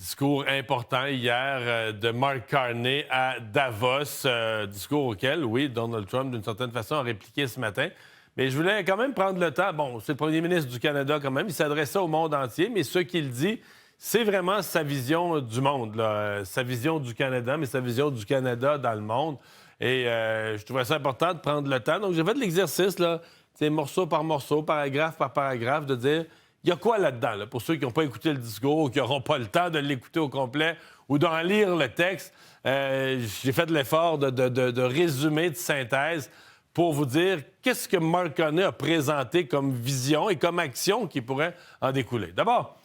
discours important hier de Mark Carney à Davos, discours auquel, oui, Donald Trump, d'une certaine façon, a répliqué ce matin. Mais je voulais quand même prendre le temps. Bon, c'est le premier ministre du Canada quand même. Il s'adressait au monde entier, mais ce qu'il dit, c'est vraiment sa vision du monde, là. Sa vision du Canada, mais sa vision du Canada dans le monde. Et je trouvais ça important de prendre le temps. Donc, j'ai fait de l'exercice, là, morceau par morceau, paragraphe par paragraphe, de dire il y a quoi là-dedans, là, pour ceux qui n'ont pas écouté le discours ou qui n'auront pas le temps de l'écouter au complet ou d'en lire le texte. J'ai fait de l'effort de résumé, de synthèse, pour vous dire qu'est-ce que Mark Carney a présenté comme vision et comme action qui pourrait en découler. D'abord,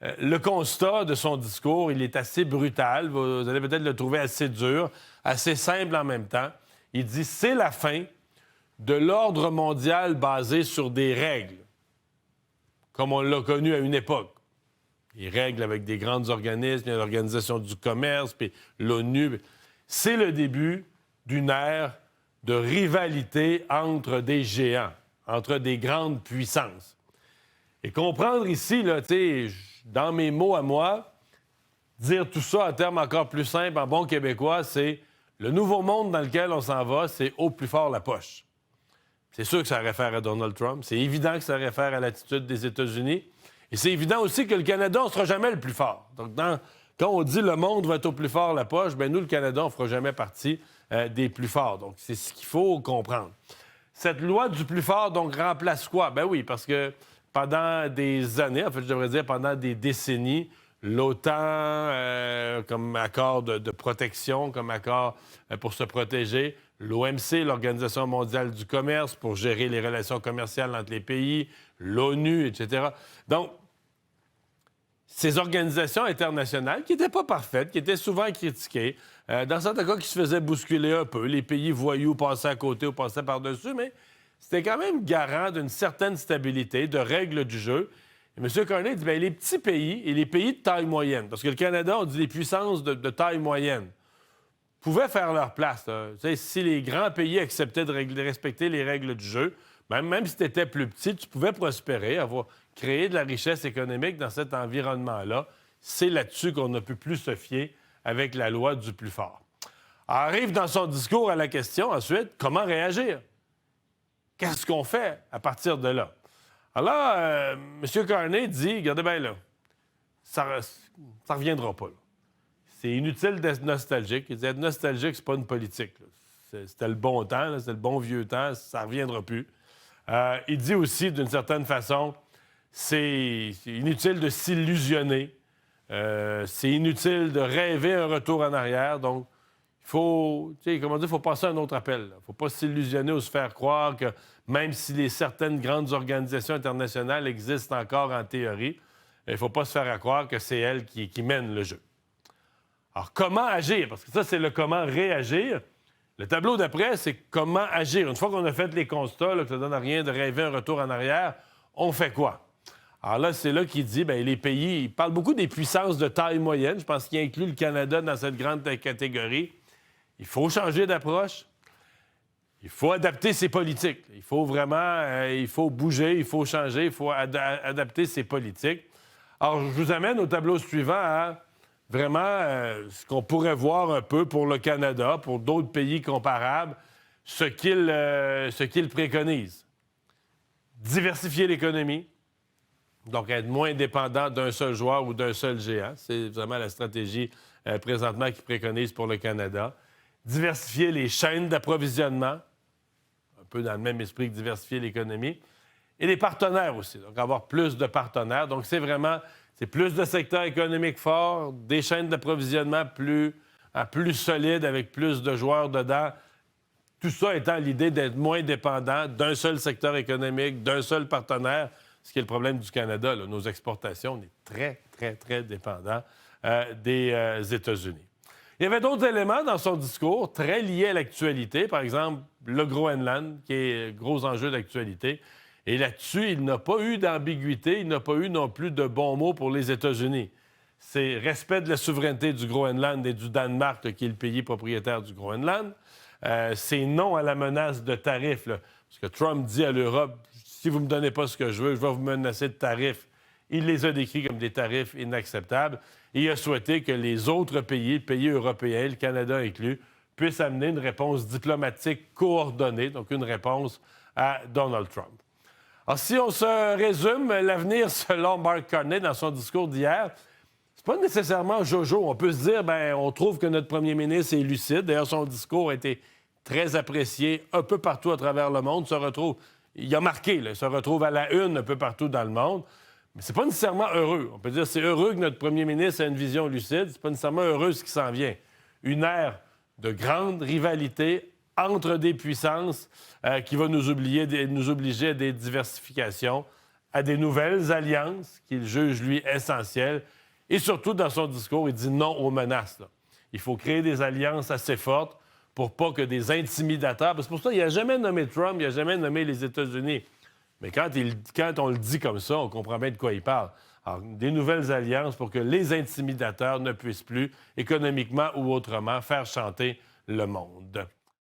le constat de son discours, il est assez brutal. Vous allez peut-être le trouver assez dur, assez simple en même temps. Il dit « c'est la fin de l'ordre mondial basé sur des règles, comme on l'a connu à une époque. Les règles avec des grands organismes, l'Organisation du commerce, puis l'ONU. C'est le début d'une ère de rivalité entre des géants, entre des grandes puissances. Et comprendre ici, là, dans mes mots à moi, dire tout ça en termes encore plus simples, en bon québécois, c'est le nouveau monde dans lequel on s'en va, c'est au plus fort la poche. C'est sûr que ça réfère à Donald Trump. C'est évident que ça réfère à l'attitude des États-Unis. Et c'est évident aussi que le Canada, on ne sera jamais le plus fort. Donc, quand on dit le monde va être au plus fort la poche, bien nous, le Canada, on ne fera jamais partie des plus forts. Donc, c'est ce qu'il faut comprendre. Cette loi du plus fort, donc, remplace quoi? Ben oui, parce que pendant des années, en fait, je devrais dire pendant des décennies, l'OTAN, comme accord de protection, comme accord pour se protéger, l'OMC, l'Organisation mondiale du commerce, pour gérer les relations commerciales entre les pays, l'ONU, etc. Donc, ces organisations internationales qui n'étaient pas parfaites, qui étaient souvent critiquées, dans certains cas qui se faisaient bousculer un peu, les pays voyous passaient à côté ou passaient par-dessus, mais c'était quand même garant d'une certaine stabilité, de règles du jeu. Et M. Carney dit, bien, les petits pays et les pays de taille moyenne, parce que le Canada, on dit les puissances de taille moyenne, pouvaient faire leur place. Si les grands pays acceptaient de respecter les règles du jeu, même si tu étais plus petit, tu pouvais prospérer, créer de la richesse économique dans cet environnement-là. C'est là-dessus qu'on a pu plus se fier avec la loi du plus fort. Arrive dans son discours à la question, ensuite, comment réagir? Qu'est-ce qu'on fait à partir de là? Alors là, M. Carney dit, regardez bien là, ça reviendra pas, là. C'est inutile d'être nostalgique. Il dit être nostalgique, c'est pas une politique, là. C'était le bon temps, c'était le bon vieux temps, ça reviendra plus. Il dit aussi, d'une certaine façon, c'est inutile de s'illusionner. C'est inutile de rêver un retour en arrière. Donc, il faut, il faut passer à un autre appel. Il ne faut pas s'illusionner ou se faire croire que même si certaines grandes organisations internationales existent encore en théorie, il ne faut pas se faire croire que c'est elles qui mènent le jeu. Alors, comment agir? Parce que ça, c'est le comment réagir. Le tableau d'après, c'est comment agir. Une fois qu'on a fait les constats, là, que ça ne donne rien de rêver un retour en arrière, on fait quoi? Alors là, c'est là qu'il dit, bien, les pays, il parle beaucoup des puissances de taille moyenne. Je pense qu'il inclut le Canada dans cette grande catégorie. Il faut changer d'approche. Il faut adapter ses politiques. Il faut vraiment, il faut bouger, il faut changer, il faut adapter ses politiques. Alors, je vous amène au tableau suivant à vraiment ce qu'on pourrait voir un peu pour le Canada, pour d'autres pays comparables, ce qu'il préconise. Diversifier l'économie, donc être moins dépendant d'un seul joueur ou d'un seul géant. C'est vraiment la stratégie présentement qu'il préconise pour le Canada. Diversifier les chaînes d'approvisionnement, un peu dans le même esprit que diversifier l'économie. Et les partenaires aussi, donc avoir plus de partenaires. Donc c'est plus de secteurs économiques forts, des chaînes d'approvisionnement plus solides avec plus de joueurs dedans. Tout ça étant l'idée d'être moins dépendant d'un seul secteur économique, d'un seul partenaire, ce qui est le problème du Canada. Là. Nos exportations, on est très, très, très dépendant des États-Unis. Il y avait d'autres éléments dans son discours très liés à l'actualité. Par exemple, le Groenland, qui est gros enjeu d'actualité. Et là-dessus, il n'a pas eu d'ambiguïté, il n'a pas eu non plus de bons mots pour les États-Unis. C'est respect de la souveraineté du Groenland et du Danemark, là, qui est le pays propriétaire du Groenland. C'est non à la menace de tarifs. Là, parce que Trump dit à l'Europe, si vous ne me donnez pas ce que je veux, je vais vous menacer de tarifs. Il les a décrits comme des tarifs inacceptables et il a souhaité que les autres pays européens, le Canada inclus, puissent amener une réponse diplomatique coordonnée, donc une réponse à Donald Trump. Alors, si on se résume, l'avenir, selon Mark Carney, dans son discours d'hier, c'est pas nécessairement jojo. On peut se dire, bien, on trouve que notre premier ministre est lucide. D'ailleurs, son discours a été très apprécié un peu partout à travers le monde. Il a marqué, là, il se retrouve à la une un peu partout dans le monde. Mais c'est pas nécessairement heureux. On peut dire c'est heureux que notre premier ministre ait une vision lucide. C'est pas nécessairement heureux ce qui s'en vient. Une ère de grande rivalité entre des puissances qui va nous obliger à des diversifications, à des nouvelles alliances qu'il juge, lui, essentielles. Et surtout, dans son discours, il dit non aux menaces. Là. Il faut créer des alliances assez fortes pour pas que des intimidateurs... Parce que pour ça, il n'a jamais nommé Trump, il n'a jamais nommé les États-Unis. Mais quand on le dit comme ça, on comprend bien de quoi il parle. Alors, des nouvelles alliances pour que les intimidateurs ne puissent plus, économiquement ou autrement, faire chanter le monde.